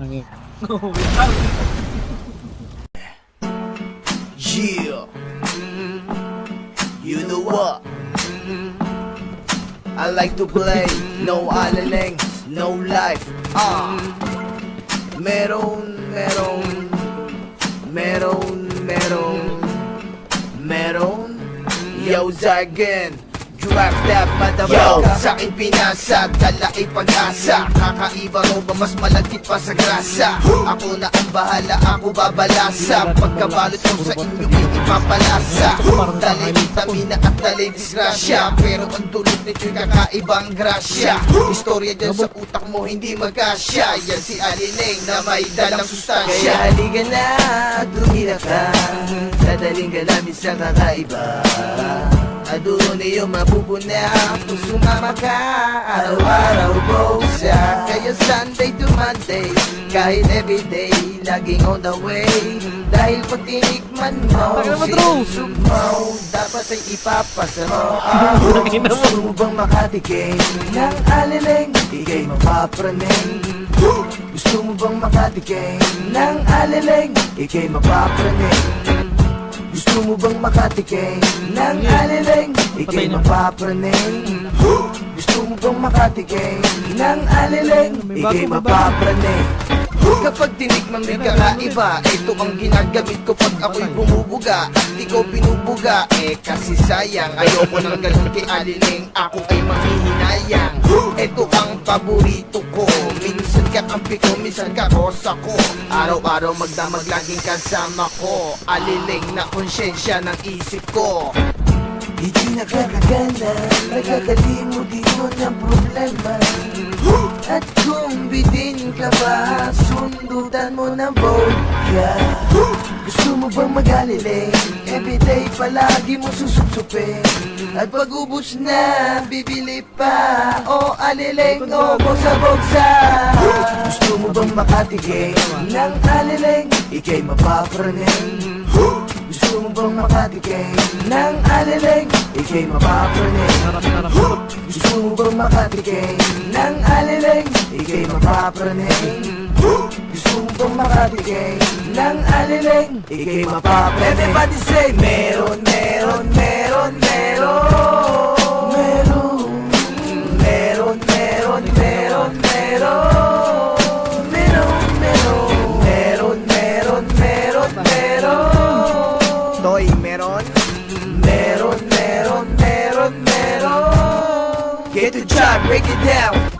Okay. Yeah, you know what? I like to play, no aleleng, no life. Meron. Yo, Zargan. Drop that motherfucker. Sa'kin pinasa, dala ay pag-asa. Kakaiba mo ba mas malagkit pa sa grasa? Ako na ang bahala, ako babalasa. Pagkabalot mo sa inyo ay ipapalasa. Dali vitamina at dali disgrasya, pero ang dulot nito'y kakaibang grasya. Istorya dyan sa utak mo hindi magkasya. Yan si Alineng na may dalang sustansya. Kaya halika na, tumira ka. Dadaling ka namin sa kakaiba. Doon iyong mapupuna kung sumama ka. Araw-araw bosa. Kaya Sunday to Monday, kahit everyday, laging on the way. Dahil pag tinikman mo, sinusog mo, dapat ay ipapasa mo. Gusto mo bang makatikim ng aleleng? Ika'y mapapraning. Gusto mo bang makatikim ng aleleng? Ika'y mapapraning. Gusto mo bang makatikim ng aleleng? Ika'y mapapraning. Gusto mo bang makatikim ng aleleng? Ika'y mapapraning. Kapag tinikman may kakaiba, ito ang ginagamit ko pag ako'y bumubuga. At di ko binubuga, kasi sayang. Ayoko nang ganun kay Alineng, ako ay manghihinayang. Ito ang paborito ko, minsan kakampi ko, minsan karosa ko. Araw-araw magdamag laging kasama ko. Alineng na konsyensya ng isip ko. Hindi nakakagana, nagkakalimutin mo ng problema. At kung bitin ka ba, sundutan mo ng vodka. Gusto mo bang mag-aleleng? Everyday palagi mo susupsupin. At pag ubus na, bibili pa. O aleleng, o boksa-boksa. Gusto mo bang makatikim ng aleleng? Ika'y mapapraning. Gusto mo bang makatikim ng aleleng? Ika'y mapapraning. Gusto mo bang makatikim ng aleleng? Ika'y mapapraning. Gusto mo bang makatikim ng aleleng? Ika'y mapapraning. Everybody say, meron, meron, meron, meron. Meron, meron, meron, meron, meron. Meron, meron, meron, meron, meron. Toy, meron? Meron, meron, meron, meron. Get the job, break it down.